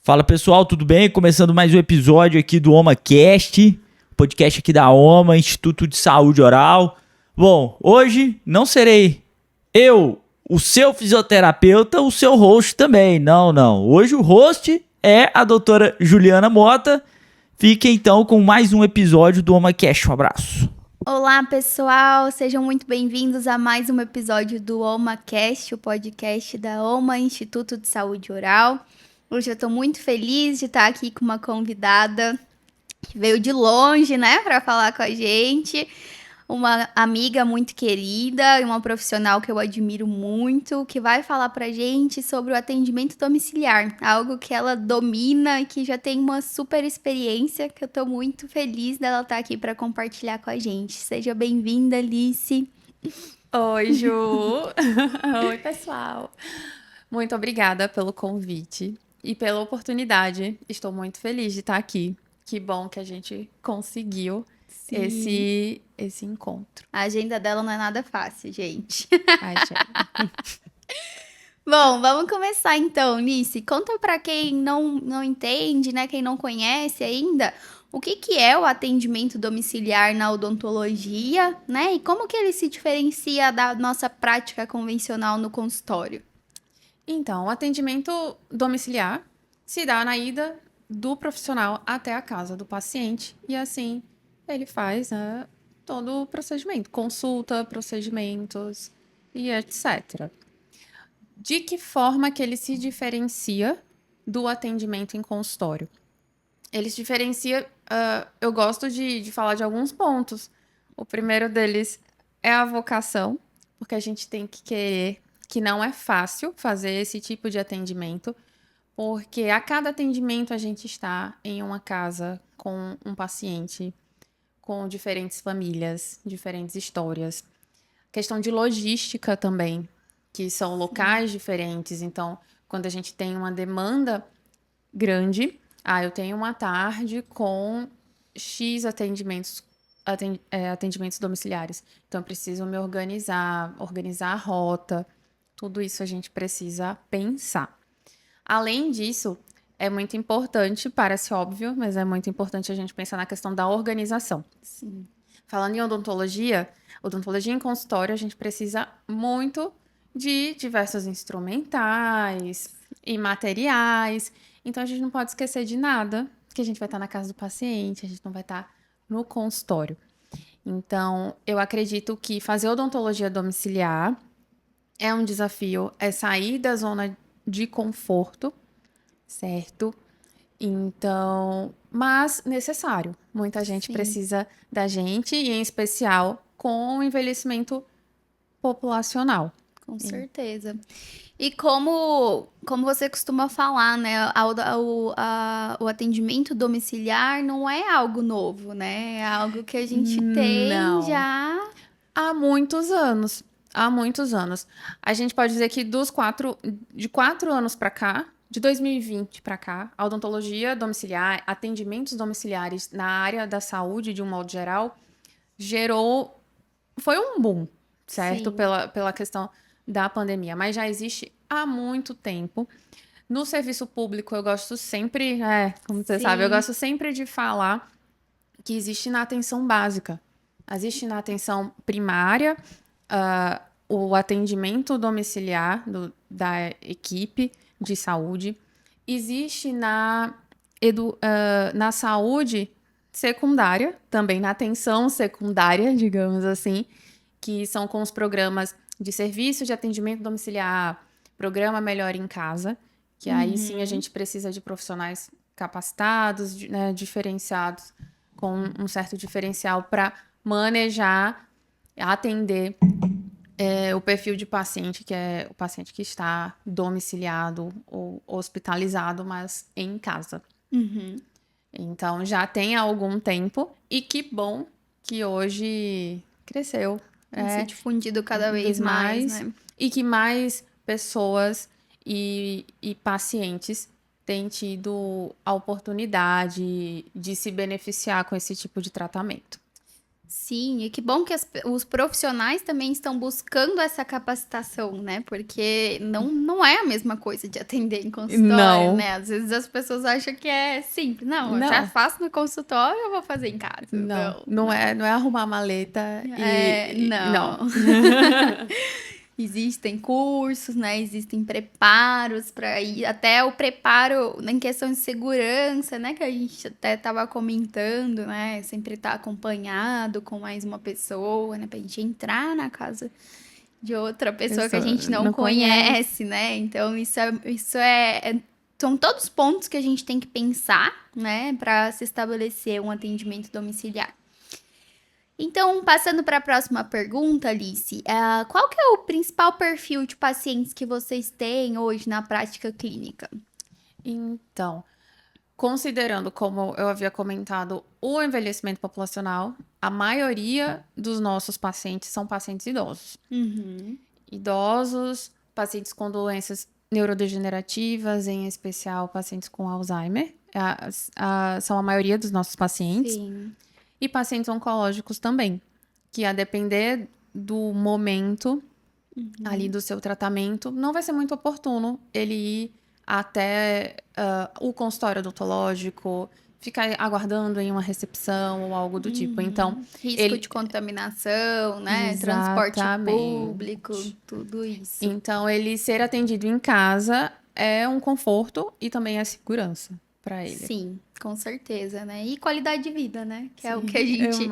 Fala pessoal, tudo bem? Começando mais um episódio aqui do OmaCast, podcast aqui da Oma, Instituto de Saúde Oral. Bom, hoje não serei eu, o seu fisioterapeuta, o seu host também, não. Hoje o host é a doutora Juliana Mota. Fique então com mais um episódio do OmaCast. Um abraço. Olá pessoal, sejam muito bem-vindos a mais um episódio do OmaCast, o podcast da Oma, Instituto de Saúde Oral. Hoje eu tô muito feliz de estar aqui com uma convidada que veio de longe, né, para falar com a gente. Uma amiga muito querida e uma profissional que eu admiro muito, que vai falar pra gente sobre o atendimento domiciliar, algo que ela domina e que já tem uma super experiência, que eu tô muito feliz dela estar aqui para compartilhar com a gente. Seja bem-vinda, Alice. Oi, Ju. Oi, pessoal. Muito obrigada pelo convite e pela oportunidade. Estou muito feliz de estar aqui. Que bom que a gente conseguiu esse encontro. A agenda dela não é nada fácil, gente. Ai, gente. Bom, vamos começar então, Nice. Conta pra quem não entende, né, quem não conhece ainda, o que é o atendimento domiciliar na odontologia, né? E como que ele se diferencia da nossa prática convencional no consultório? Então, o atendimento domiciliar se dá na ida do profissional até a casa do paciente e assim ele faz, né, todo o procedimento, consulta, procedimentos e etc. De que forma que ele se diferencia do atendimento em consultório? Ele se diferencia, eu gosto de falar de alguns pontos. O primeiro deles é a vocação, porque a gente tem que querer, que não é fácil fazer esse tipo de atendimento, porque a cada atendimento a gente está em uma casa com um paciente, com diferentes famílias, diferentes histórias. Questão de logística também, que são locais diferentes. Então, quando a gente tem uma demanda grande, eu tenho uma tarde com X atendimentos domiciliares. Então, eu preciso me organizar a rota. Tudo isso a gente precisa pensar. Além disso, é muito importante, parece óbvio, mas é muito importante a gente pensar na questão da organização. Sim. Falando em odontologia em consultório, a gente precisa muito de diversos instrumentais e materiais. Então, a gente não pode esquecer de nada, que a gente vai estar na casa do paciente, a gente não vai estar no consultório. Então, eu acredito que fazer odontologia domiciliar é um desafio, é sair da zona de conforto, certo? Então, mas necessário. Muita gente precisa da gente, e em especial com o envelhecimento populacional. Com certeza. E como você costuma falar, né? O atendimento domiciliar não é algo novo, né? É algo que a gente tem já Há muitos anos. Há muitos anos. A gente pode dizer que de 4 anos para cá, de 2020 para cá, a odontologia domiciliar, atendimentos domiciliares na área da saúde, de um modo geral, foi um boom, certo? Sim. Pela questão da pandemia, mas já existe há muito tempo. No serviço público, eu gosto sempre, como você sabe, eu gosto sempre de falar que existe na atenção básica. Existe na atenção primária, o atendimento domiciliar da equipe de saúde. Existe na saúde secundária, também na atenção secundária, digamos assim, que são com os programas de serviço de atendimento domiciliar, programa Melhor em Casa, que aí sim a gente precisa de profissionais capacitados, né, diferenciados, com um certo diferencial para manejar, atender o perfil de paciente, que é o paciente que está domiciliado ou hospitalizado, mas em casa. Então, já tem algum tempo, e que bom que hoje cresceu. tem se difundido cada vez mais, né? E que mais pessoas e pacientes têm tido a oportunidade de se beneficiar com esse tipo de tratamento. Sim, e que bom que os profissionais também estão buscando essa capacitação, né? Porque não é a mesma coisa de atender em consultório, Não. né? Às vezes as pessoas acham que é simples. Não, eu já Não. faço no consultório, eu vou fazer em casa. Não é arrumar a maleta Não. não. Existem cursos, né? Existem preparos para ir, até o preparo em questão de segurança, né? Que a gente até estava comentando, né? Sempre estar acompanhado com mais uma pessoa, né? Pra gente entrar na casa de outra pessoa que a gente não conhece, né? Então, são todos pontos que a gente tem que pensar, né? Para se estabelecer um atendimento domiciliar. Então, passando para a próxima pergunta, Alice, qual que é o principal perfil de pacientes que vocês têm hoje na prática clínica? Então, considerando, como eu havia comentado, o envelhecimento populacional, a maioria dos nossos pacientes são pacientes idosos. Idosos, pacientes com doenças neurodegenerativas, em especial pacientes com Alzheimer, são a maioria dos nossos pacientes. Sim. E pacientes oncológicos também, que a depender do momento ali do seu tratamento, não vai ser muito oportuno ele ir até o consultório odontológico, ficar aguardando em uma recepção ou algo do tipo. Então, Risco de contaminação, né? Transporte Exatamente. público, tudo isso. Então, ele ser atendido em casa é um conforto e também é segurança para ele. Sim, com certeza, né? E qualidade de vida, né? Que é o que a É gente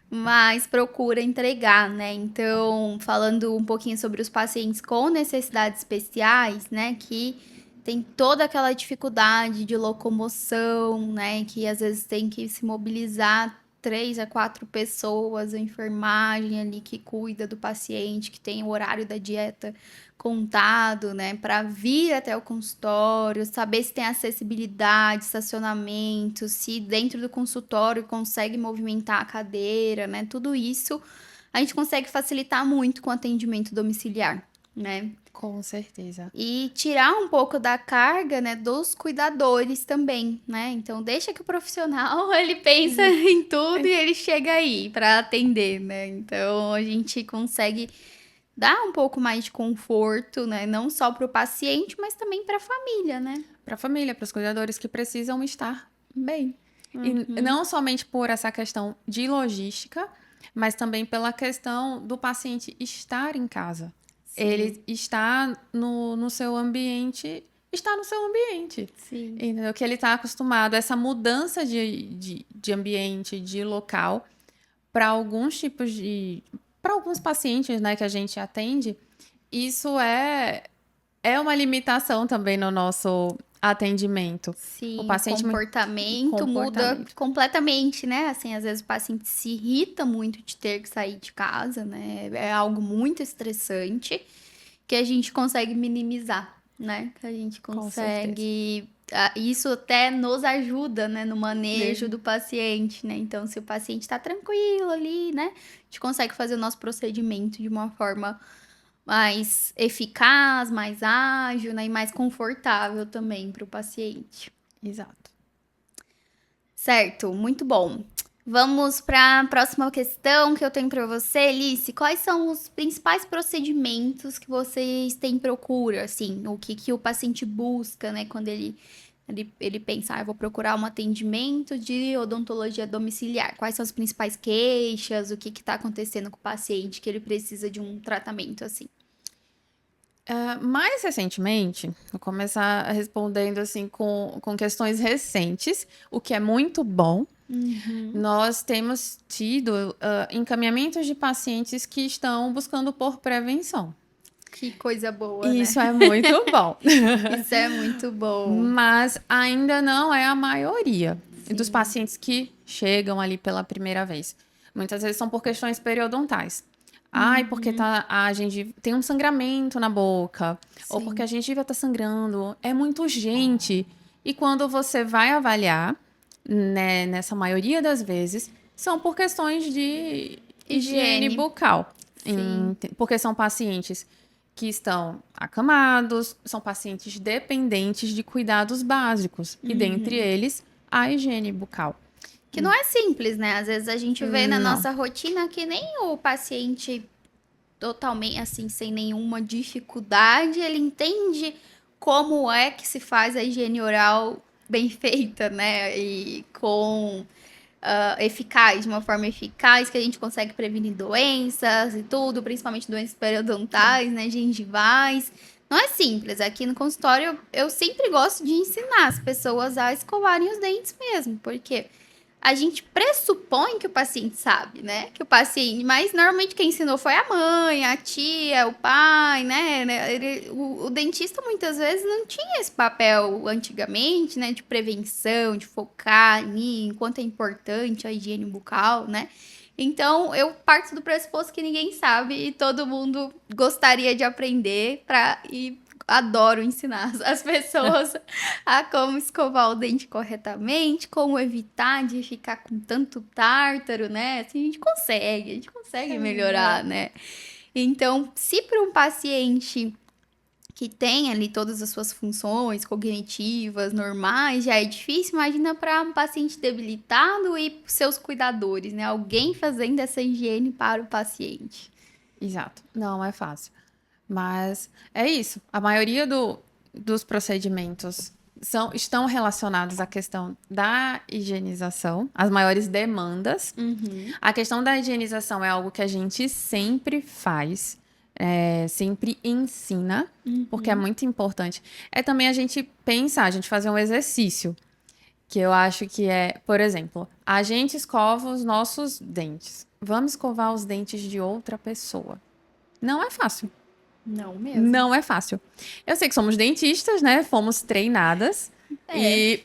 mais procura entregar, né? Então, falando um pouquinho sobre os pacientes com necessidades especiais, né? Que tem toda aquela dificuldade de locomoção, né? Que às vezes tem que se mobilizar 3 a 4 pessoas, a enfermagem ali que cuida do paciente, que tem o horário da dieta contado, né, para vir até o consultório, saber se tem acessibilidade, estacionamento, se dentro do consultório consegue movimentar a cadeira, né, tudo isso a gente consegue facilitar muito com o atendimento domiciliar, né? Com certeza. E tirar um pouco da carga, né, dos cuidadores também, né? Então, deixa que o profissional, ele pensa em tudo e ele chega aí para atender, né? Então, a gente consegue dar um pouco mais de conforto, né? Não só para o paciente, mas também para a família, né? Para a família, para os cuidadores que precisam estar bem. E não somente por essa questão de logística, mas também pela questão do paciente estar em casa. Sim. Ele está no seu ambiente, está no seu ambiente. Sim. Entendeu? Que ele está acostumado. Essa mudança de ambiente, de local, para alguns tipos de... Para alguns pacientes, né, que a gente atende, isso é uma limitação também no nosso atendimento. Sim, O paciente comportamento muda completamente, né? Assim, às vezes o paciente se irrita muito de ter que sair de casa, né? É algo muito estressante que a gente consegue minimizar, né? Que a gente consegue... Isso até nos ajuda, né? No manejo do paciente, né? Então, se o paciente tá tranquilo ali, né? A gente consegue fazer o nosso procedimento de uma forma mais eficaz, mais ágil, né? E mais confortável também para o paciente. Exato. Certo, muito bom. Vamos para a próxima questão que eu tenho para você, Alice. Quais são os principais procedimentos que vocês têm procura, assim? O que o paciente busca, né? Quando ele pensa, eu vou procurar um atendimento de odontologia domiciliar. Quais são as principais queixas? O que está acontecendo com o paciente que ele precisa de um tratamento assim? Mais recentemente, vou começar respondendo assim com questões recentes, o que é muito bom. Nós temos tido encaminhamentos de pacientes que estão buscando por prevenção. Que coisa boa, Isso né? é muito bom. Isso é muito bom. Mas ainda não é a maioria dos pacientes que chegam ali pela primeira vez. Muitas vezes são por questões periodontais. Porque a gengiva tem um sangramento na boca. Ou porque a gengiva está sangrando. É muito urgente. E quando você vai avaliar, né, nessa maioria das vezes, são por questões de higiene bucal. Porque são pacientes que estão acamados, são pacientes dependentes de cuidados básicos. E dentre eles, a higiene bucal. Que não é simples, né? Às vezes a gente vê na Não. nossa rotina que nem o paciente totalmente assim, sem nenhuma dificuldade, ele entende como é que se faz a higiene oral bem feita, né? E com eficaz, de uma forma eficaz, que a gente consegue prevenir doenças e tudo, principalmente doenças periodontais, né? Gengivais. Não é simples. Aqui no consultório, eu sempre gosto de ensinar as pessoas a escovarem os dentes mesmo, porque a gente pressupõe que o paciente sabe, né? Que o paciente, mas normalmente quem ensinou foi a mãe, a tia, o pai, né? O dentista muitas vezes não tinha esse papel antigamente, né? De prevenção, de focar em quanto é importante a higiene bucal, né? Então, eu parto do pressuposto que ninguém sabe e todo mundo gostaria de aprender e adoro ensinar as pessoas a como escovar o dente corretamente, como evitar de ficar com tanto tártaro, né? Assim, a gente consegue melhorar, né? Então, se para um paciente que tem ali todas as suas funções cognitivas normais, já é difícil, imagina para um paciente debilitado e seus cuidadores, né? Alguém fazendo essa higiene para o paciente. Exato. Não é fácil. Mas é isso. A maioria dos procedimentos estão relacionados à questão da higienização, as maiores demandas. A questão da higienização é algo que a gente sempre faz, sempre ensina, porque é muito importante. É também a gente pensar, a gente fazer um exercício, que eu acho que é, por exemplo, a gente escova os nossos dentes. Vamos escovar os dentes de outra pessoa. Não é fácil. Não mesmo. Não é fácil. Eu sei que somos dentistas, né? Fomos treinadas e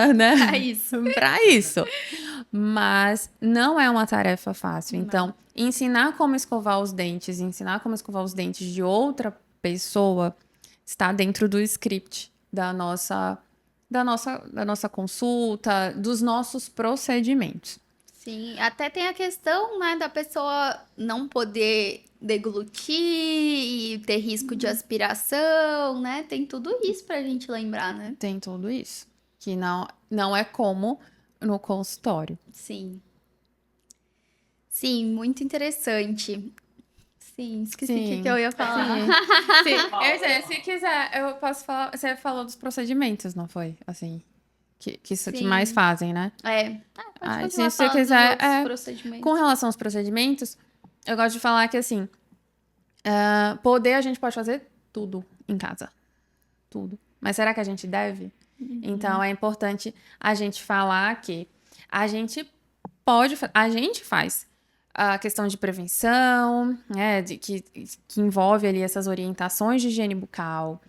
né? Para isso. Para isso. Mas não é uma tarefa fácil. Então, ensinar como escovar os dentes, ensinar como escovar os dentes de outra pessoa está dentro do script da nossa consulta, dos nossos procedimentos. Sim, até tem a questão, né, da pessoa não poder deglutir e ter risco de aspiração, né? Tem tudo isso pra gente lembrar, né? Tem tudo isso. Que não é como no consultório. Sim. Sim, muito interessante. Sim, esqueci o que eu ia falar. Se quiser, eu posso falar. Você falou dos procedimentos, não foi? Assim, que isso que Sim. mais fazem, né? Pode Se continuar você falando dos quiser, outros procedimentos. com relação aos procedimentos, eu gosto de falar que, assim, poder a gente pode fazer tudo em casa. Tudo. Mas será que a gente deve? Então, é importante a gente falar que a gente faz a questão de prevenção, né, que envolve ali essas orientações de higiene bucal,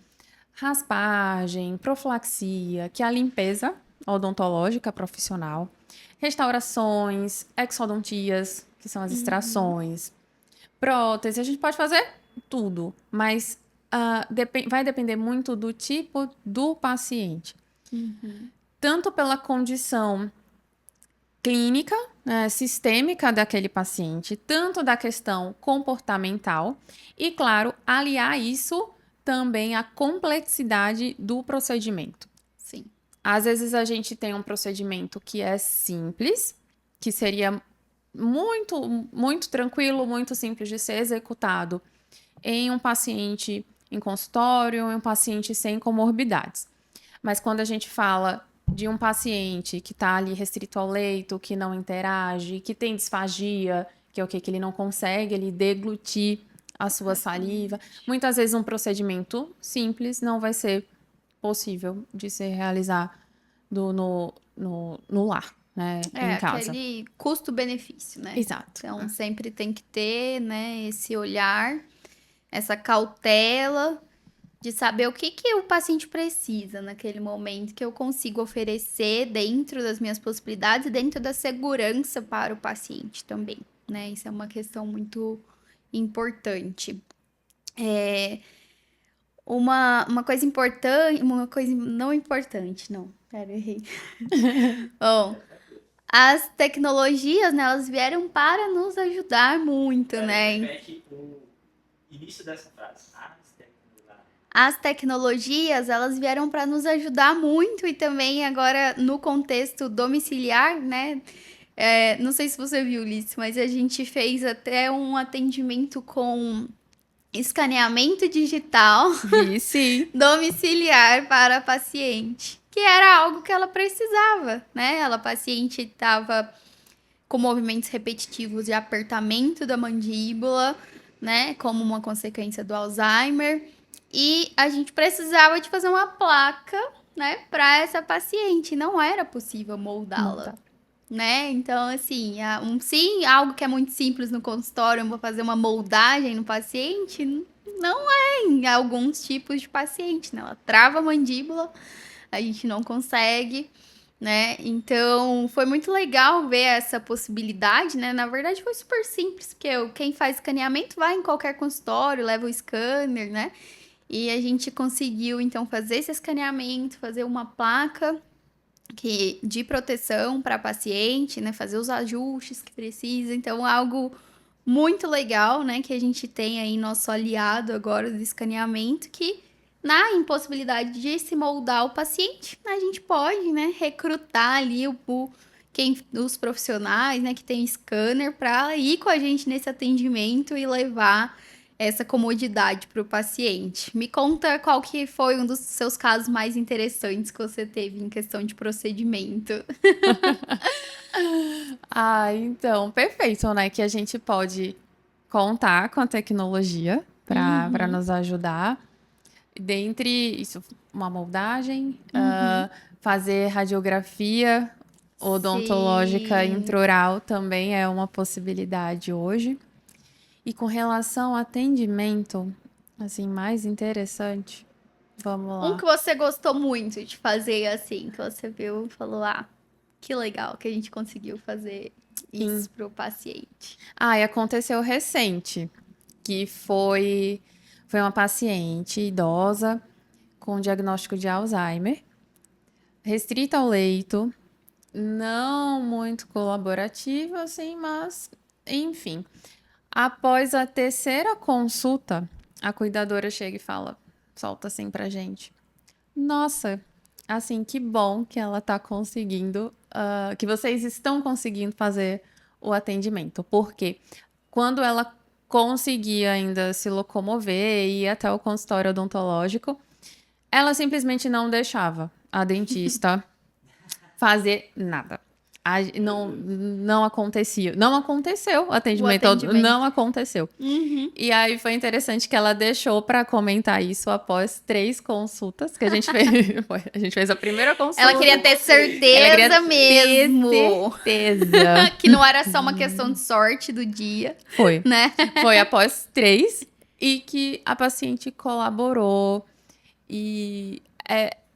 raspagem, profilaxia, que é a limpeza odontológica profissional, restaurações, exodontias, que são as extrações, prótese, a gente pode fazer tudo, mas vai depender muito do tipo do paciente. Tanto pela condição clínica, né, sistêmica daquele paciente, tanto da questão comportamental e, claro, aliar isso também à complexidade do procedimento. Sim. Às vezes a gente tem um procedimento que é simples, que seria muito, muito tranquilo, muito simples de ser executado em um paciente em consultório, em um paciente sem comorbidades. Mas quando a gente fala de um paciente que está ali restrito ao leito, que não interage, que tem disfagia, que é o quê? Que ele não consegue ele deglutir a sua saliva. Muitas vezes um procedimento simples não vai ser possível de se realizar no lar, né? Em casa. Aquele custo-benefício, né? Exato. Então, sempre tem que ter, né, esse olhar, essa cautela de saber o que o paciente precisa naquele momento, que eu consigo oferecer dentro das minhas possibilidades e dentro da segurança para o paciente também, né? Isso é uma questão muito importante. Uma coisa importante, uma coisa não importante, não, pera, eu errei. Bom, as tecnologias, né, elas vieram para nos ajudar muito, né? Repete o início dessa frase. as tecnologias, elas vieram para nos ajudar muito e também agora no contexto domiciliar, né? Não sei se você viu, Ulisses, mas a gente fez até um atendimento com escaneamento digital Vi, sim. domiciliar para a paciente, que era algo que ela precisava, né? A paciente estava com movimentos repetitivos de apertamento da mandíbula, né? Como uma consequência do Alzheimer. E a gente precisava de fazer uma placa, né? Para essa paciente. Não era possível moldá-la. Né? Então, assim, sim, algo que é muito simples no consultório, vou fazer uma moldagem no paciente, não é em alguns tipos de paciente, né? Ela trava a mandíbula, a gente não consegue, né? Então, foi muito legal ver essa possibilidade, né? Na verdade, foi super simples, porque quem faz escaneamento vai em qualquer consultório, leva o scanner, né? E a gente conseguiu, então, fazer esse escaneamento, fazer uma placa de proteção para paciente, né? Fazer os ajustes que precisa. Então, algo muito legal, né? Que a gente tem aí nosso aliado agora do escaneamento, que na impossibilidade de se moldar o paciente, a gente pode, né? Recrutar ali os profissionais, né? Que tem scanner para ir com a gente nesse atendimento e levar essa comodidade para o paciente. Me conta qual que foi um dos seus casos mais interessantes que você teve em questão de procedimento. Então, perfeito, né? Que a gente pode contar com a tecnologia para nos ajudar. Dentre isso, uma moldagem, fazer radiografia odontológica Sim. intraoral também é uma possibilidade hoje. E com relação ao atendimento, assim, mais interessante, vamos lá. Um que você gostou muito de fazer, assim, que você viu e falou, que legal que a gente conseguiu fazer isso pro paciente. E aconteceu recente, que foi uma paciente idosa com diagnóstico de Alzheimer, restrita ao leito, não muito colaborativa, assim, mas, enfim. Após a terceira consulta, a cuidadora chega e fala, solta assim pra gente. Nossa, assim, que bom que ela tá conseguindo, que vocês estão conseguindo fazer o atendimento. Porque quando ela conseguia ainda se locomover e ir até o consultório odontológico, ela simplesmente não deixava a dentista fazer nada. Não acontecia. Não aconteceu o atendimento. Não aconteceu. E aí foi interessante que ela deixou para comentar isso após 3 consultas que a gente fez. A gente fez a primeira consulta. Ela queria ter certeza mesmo. Certeza. Que não era só uma questão de sorte do dia. Foi. Né? Foi após 3 e que a paciente colaborou. E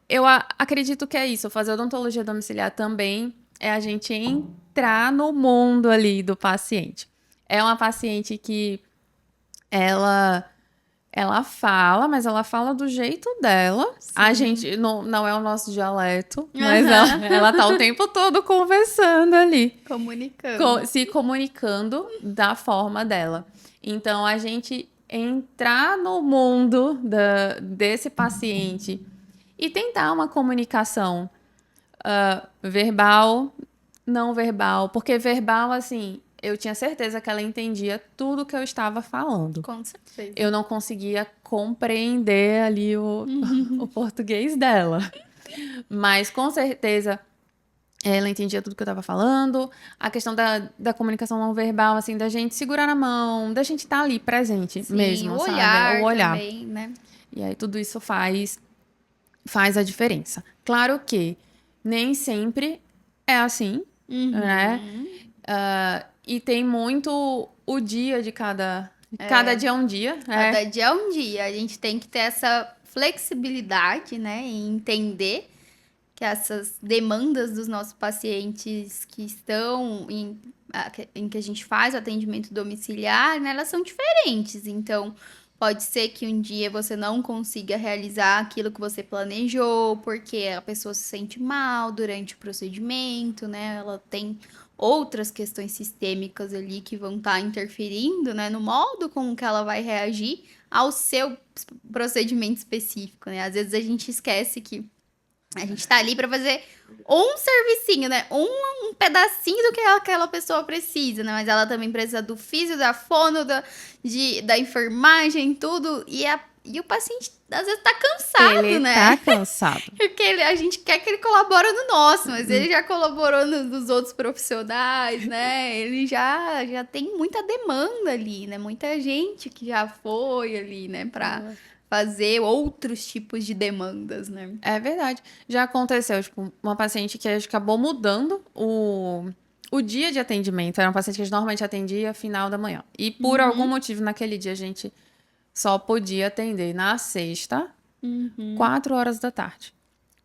eu acredito que é isso. Fazer odontologia domiciliar também é a gente entrar no mundo ali do paciente. É uma paciente que ela fala, mas ela fala do jeito dela. Sim. A gente não é o nosso dialeto, mas ela tá o tempo todo conversando ali. Comunicando. Se comunicando da forma dela. Então, a gente entrar no mundo desse paciente e tentar uma comunicação verbal, não verbal. Porque verbal, assim, eu tinha certeza que ela entendia tudo que eu estava falando. Com certeza. Eu não conseguia compreender ali o português dela. Mas, com certeza, ela entendia tudo que eu estava falando. A questão da comunicação não verbal, assim, da gente segurar na mão, da gente estar ali presente. Sim, mesmo, o sabe? Olhar o olhar também, né? E aí tudo isso faz a diferença. Claro que nem sempre é assim, né? E tem muito o dia de cada dia é um dia. Cada dia é um dia. A gente tem que ter essa flexibilidade, né? E entender que essas demandas dos nossos pacientes que estão em que a gente faz o atendimento domiciliar, né? Elas são diferentes. Então, pode ser que um dia você não consiga realizar aquilo que você planejou, porque a pessoa se sente mal durante o procedimento, né? Ela tem outras questões sistêmicas ali que vão estar interferindo, né, no modo como que ela vai reagir ao seu procedimento específico, né? Às vezes a gente esquece que a gente tá ali para fazer um servicinho, né? Um pedacinho do que aquela pessoa precisa, né? Mas ela também precisa do físio, da fono, da enfermagem, tudo. E o paciente, às vezes, tá cansado, Ele né? tá cansado. Porque a gente quer que ele colabore no nosso, mas ele já colaborou nos outros profissionais, né? Ele já tem muita demanda ali, né? Muita gente que já foi ali, né? Pra fazer outros tipos de demandas, né? É verdade. Já aconteceu, tipo, uma paciente que acabou mudando o dia de atendimento. Era uma paciente que a gente normalmente atendia final da manhã. E por algum motivo, naquele dia, a gente só podia atender na sexta, 4 horas da tarde.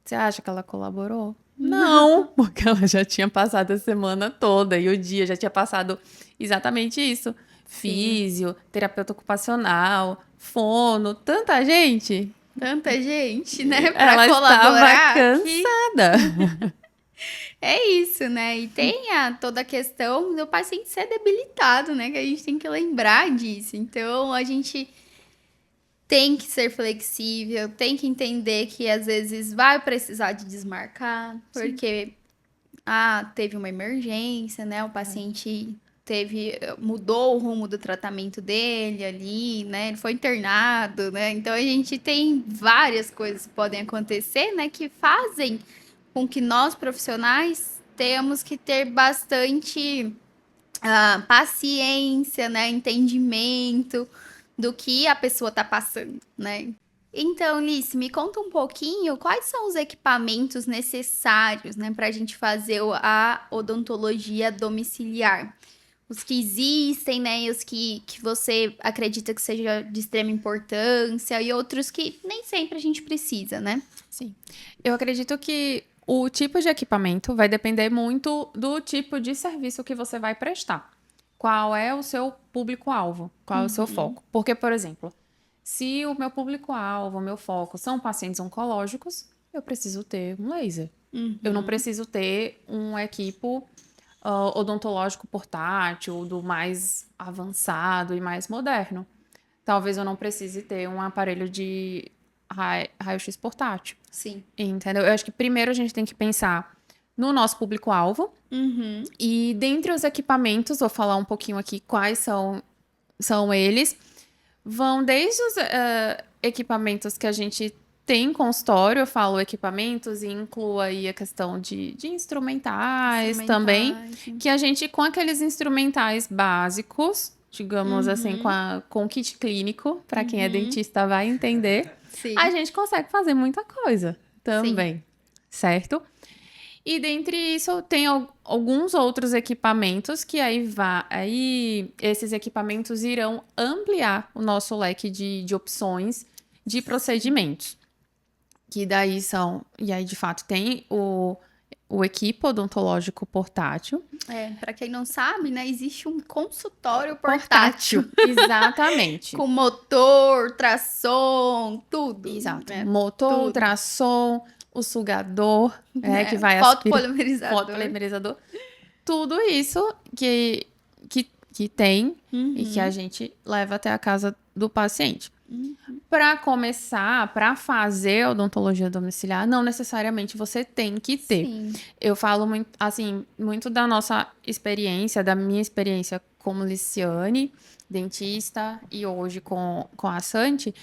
Você acha que ela colaborou? Não, porque ela já tinha passado a semana toda e o dia já tinha passado exatamente isso. Físio, terapeuta ocupacional, fono, tanta gente. Tanta gente, né? Pra Ela colaborar. estava que cansada. É isso, né? E tem toda a questão do paciente ser debilitado, né? Que a gente tem que lembrar disso. Então, a gente tem que ser flexível, tem que entender que às vezes vai precisar de desmarcar, porque teve uma emergência, né? O paciente mudou o rumo do tratamento dele ali, né? Ele foi internado, né? Então a gente tem várias coisas que podem acontecer, né? Que fazem com que nós profissionais temos que ter bastante paciência, né? Entendimento do que a pessoa está passando, né? Então, Lice, me conta um pouquinho quais são os equipamentos necessários, né, para a gente fazer a odontologia domiciliar. Os que existem, né, e os que você acredita que seja de extrema importância e outros que nem sempre a gente precisa, né? Sim. Eu acredito que o tipo de equipamento vai depender muito do tipo de serviço que você vai prestar. Qual é o seu público-alvo? Qual é o seu foco? Porque, por exemplo, se o meu público-alvo, o meu foco são pacientes oncológicos, eu preciso ter um laser. Eu não preciso ter um equipo odontológico portátil, do mais avançado e mais moderno. Talvez eu não precise ter um aparelho de raio-x portátil. Sim. Entendeu? Eu acho que primeiro a gente tem que pensar no nosso público-alvo. E dentre os equipamentos, vou falar um pouquinho aqui quais são eles. Vão desde os equipamentos que a gente tem em consultório, eu falo equipamentos e incluo aí a questão de instrumentais também, que a gente, com aqueles instrumentais básicos, digamos assim, com kit clínico, para quem é dentista vai entender, Sim. a gente consegue fazer muita coisa também, certo? E dentre isso, tem alguns outros equipamentos que aí esses equipamentos irão ampliar o nosso leque de opções de procedimentos. Que daí são... E aí, de fato, tem o equipo odontológico portátil. Para quem não sabe, né, existe um consultório portátil. Exatamente. Com motor, ultrassom, tudo. Exato. Né? Motor, tudo. ultrassom, o sugador, que vai fotopolimerizador. Fotopolimerizador. Tudo isso que tem e que a gente leva até a casa do paciente. Para começar, para fazer odontologia domiciliar, não necessariamente você tem que ter. Sim. Eu falo muito, assim, muito da nossa experiência, da minha experiência como Liciane, dentista, e hoje com a Santi,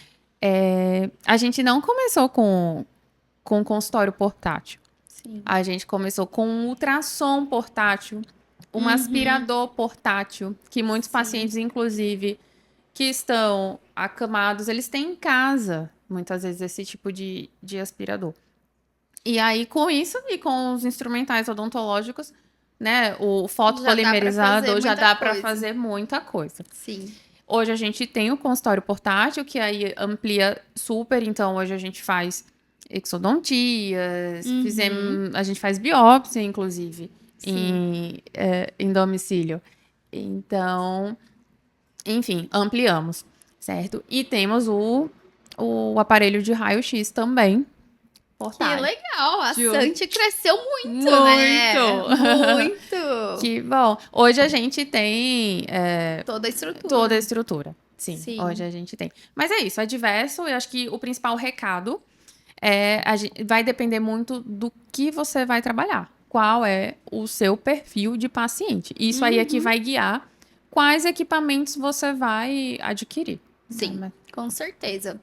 a gente não começou com consultório portátil. Sim. A gente começou com um ultrassom portátil, um aspirador portátil, que muitos pacientes, inclusive, que estão acamados, eles têm em casa, muitas vezes, esse tipo de aspirador. E aí, com isso, e com os instrumentais odontológicos, né, o fotopolimerizador já dá para fazer muita coisa. Sim. Hoje a gente tem o consultório portátil, que aí amplia super, então hoje a gente faz exodontias, a gente faz biópsia, inclusive, em domicílio. Então, enfim, ampliamos, certo? E temos o aparelho de raio-x também, portátil. Que legal! A Santi cresceu muito, né? Muito! Que bom. Hoje a gente tem Toda a estrutura. toda a estrutura. Sim, Sim. hoje a gente tem. Mas é isso, é diverso. Eu acho que o principal recado vai depender muito do que você vai trabalhar. Qual é o seu perfil de paciente. Isso aí é que vai guiar quais equipamentos você vai adquirir. Sim, Né? com certeza.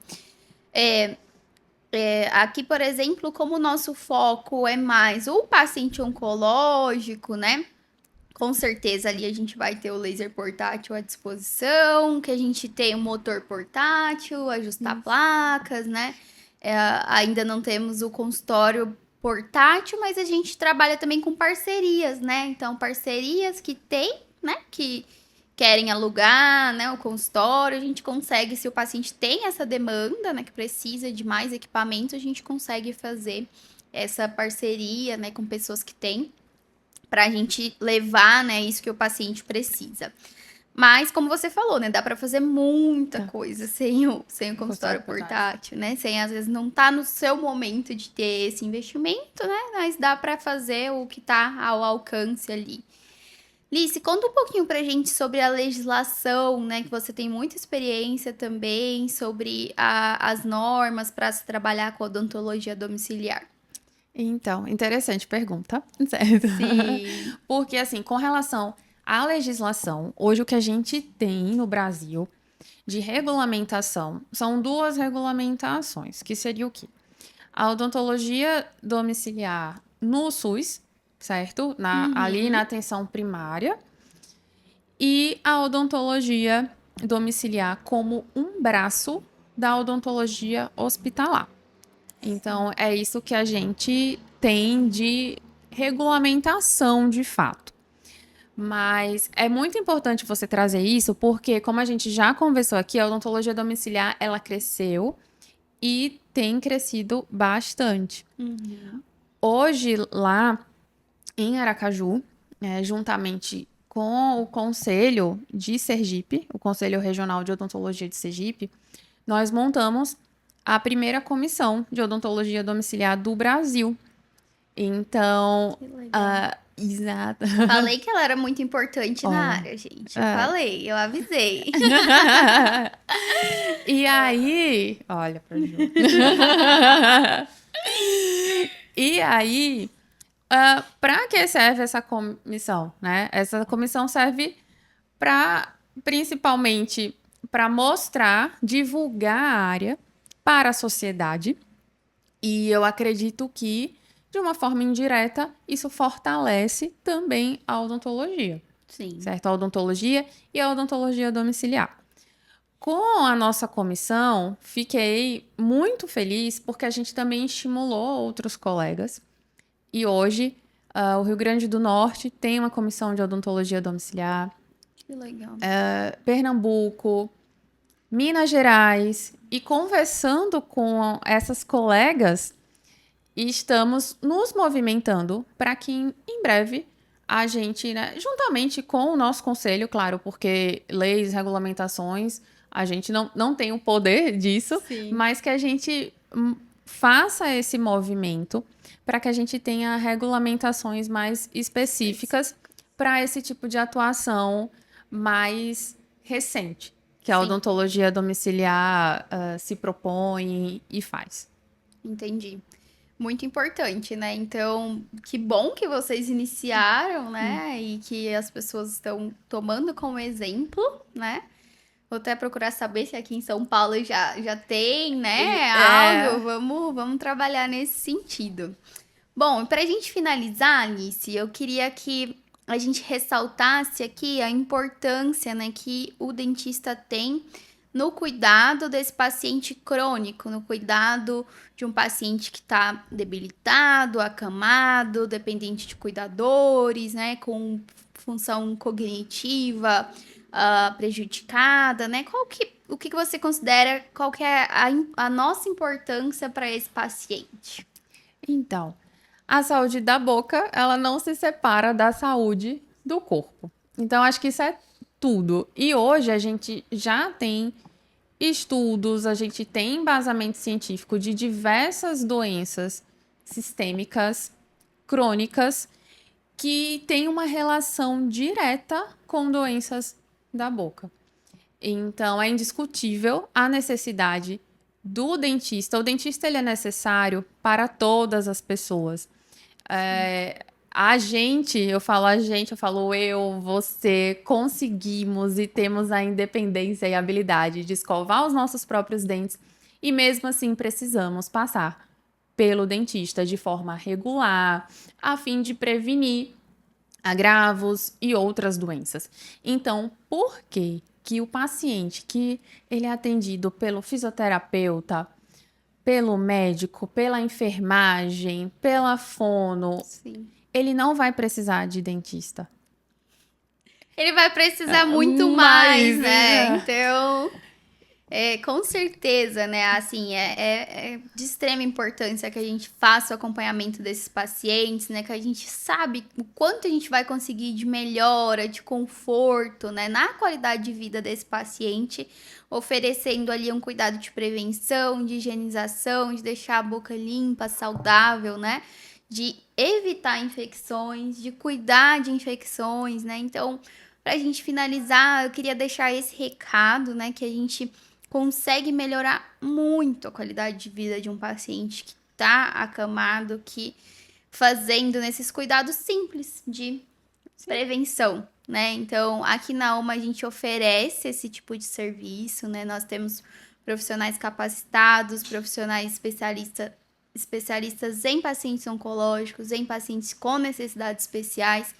Aqui, por exemplo, como o nosso foco é mais o paciente oncológico, né? Com certeza ali a gente vai ter o laser portátil à disposição, que a gente tem o motor portátil, ajustar placas, né? Ainda não temos o consultório portátil, mas a gente trabalha também com parcerias, né? Então, parcerias que tem, né? Que querem alugar, né, o consultório, a gente consegue, se o paciente tem essa demanda, né, que precisa de mais equipamento, a gente consegue fazer essa parceria, né, com pessoas que têm, para a gente levar, né, isso que o paciente precisa. Mas, como você falou, né, dá para fazer muita coisa sem o consultório portátil, né, às vezes não tá no seu momento de ter esse investimento, né, mas dá para fazer o que tá ao alcance ali. Lice, conta um pouquinho pra gente sobre a legislação, né? Que você tem muita experiência também, sobre as normas para se trabalhar com odontologia domiciliar. Então, interessante pergunta, certo? Sim. Porque, assim, com relação à legislação, hoje o que a gente tem no Brasil de regulamentação são 2 regulamentações, que seria o quê? A odontologia domiciliar no SUS, certo? Ali na atenção primária. E a odontologia domiciliar como um braço da odontologia hospitalar. Então, é isso que a gente tem de regulamentação de fato. Mas é muito importante você trazer isso, porque, como a gente já conversou aqui, a odontologia domiciliar, ela cresceu e tem crescido bastante. Hoje, lá em Aracaju, juntamente com o Conselho de Sergipe, o Conselho Regional de Odontologia de Sergipe, nós montamos a primeira comissão de odontologia domiciliar do Brasil. Então, Que legal. exato. Falei que ela era muito importante na área, gente. Eu avisei. E aí, olha pra Ju. E aí, para que serve essa comissão, né? Essa comissão serve principalmente para mostrar, divulgar a área para a sociedade. E eu acredito que, de uma forma indireta, isso fortalece também a odontologia. Sim. Certo? A odontologia e a odontologia domiciliar. Com a nossa comissão, fiquei muito feliz porque a gente também estimulou outros colegas. E hoje, o Rio Grande do Norte tem uma comissão de odontologia domiciliar. Que legal. Pernambuco, Minas Gerais. E conversando com essas colegas, estamos nos movimentando para que em breve a gente, né, juntamente com o nosso conselho, claro, porque leis, regulamentações, a gente não tem o poder disso, Sim. mas que a gente faça esse movimento para que a gente tenha regulamentações mais específicas para esse tipo de atuação mais recente, que a odontologia domiciliar se propõe e faz. Entendi. Muito importante, né? Então, que bom que vocês iniciaram, né? E que as pessoas estão tomando como exemplo, né? Vou até procurar saber se aqui em São Paulo já tem, né? Algo. Vamos trabalhar nesse sentido. Bom, para a gente finalizar, Alice, eu queria que a gente ressaltasse aqui a importância, né, que o dentista tem no cuidado desse paciente crônico, no cuidado de um paciente que está debilitado, acamado, dependente de cuidadores, né, com função cognitiva prejudicada, né? O que você considera, qual que é a nossa importância para esse paciente? Então, a saúde da boca, ela não se separa da saúde do corpo. Então, acho que isso é tudo. E hoje a gente já tem estudos, a gente tem embasamento científico de diversas doenças sistêmicas, crônicas, que tem uma relação direta com doenças da boca. Então, é indiscutível a necessidade do dentista. O dentista ele é necessário para todas as pessoas. Eu falo eu, você, conseguimos e temos a independência e a habilidade de escovar os nossos próprios dentes e mesmo assim precisamos passar pelo dentista de forma regular, a fim de prevenir agravos e outras doenças. Então, por que o paciente que ele é atendido pelo fisioterapeuta, pelo médico, pela enfermagem, pela fono, Sim. ele não vai precisar de dentista? Ele vai precisar muito mais, né? né? Então, com certeza, né? Assim, é de extrema importância que a gente faça o acompanhamento desses pacientes, né? Que a gente sabe o quanto a gente vai conseguir de melhora, de conforto, né? Na qualidade de vida desse paciente, oferecendo ali um cuidado de prevenção, de higienização, de deixar a boca limpa, saudável, né? De evitar infecções, de cuidar de infecções, né? Então, pra gente finalizar, eu queria deixar esse recado, né? Que a gente consegue melhorar muito a qualidade de vida de um paciente que tá acamado, que fazendo nesses cuidados simples de prevenção, né? Então, aqui na OMA a gente oferece esse tipo de serviço, né? Nós temos profissionais capacitados, profissionais especialistas em pacientes oncológicos, em pacientes com necessidades especiais,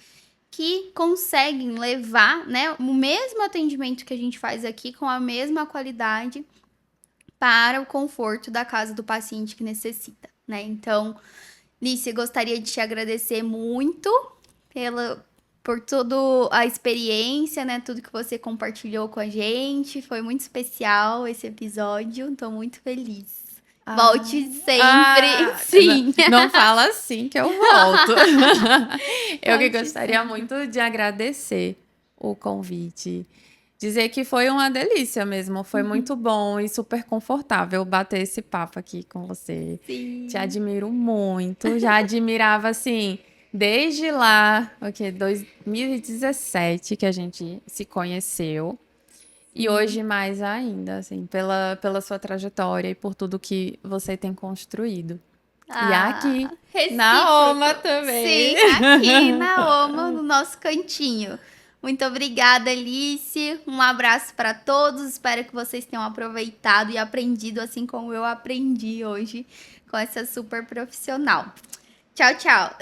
que conseguem levar, né, o mesmo atendimento que a gente faz aqui com a mesma qualidade para o conforto da casa do paciente que necessita, né? Então, Lícia, gostaria de te agradecer muito por toda a experiência, né? Tudo que você compartilhou com a gente. Foi muito especial esse episódio. Estou muito feliz. Volte sempre. Sim. Não fala assim que eu volto. Eu que Volte gostaria muito de agradecer o convite. Dizer que foi uma delícia mesmo. Foi muito bom e super confortável bater esse papo aqui com você. Sim. Te admiro muito. Já admirava, assim, desde lá, 2017, que a gente se conheceu. E hoje mais ainda, assim, pela sua trajetória e por tudo que você tem construído. E aqui, na recíproco. OMA também. Sim, aqui na OMA, no nosso cantinho. Muito obrigada, Alice. Um abraço para todos. Espero que vocês tenham aproveitado e aprendido assim como eu aprendi hoje com essa super profissional. Tchau, tchau.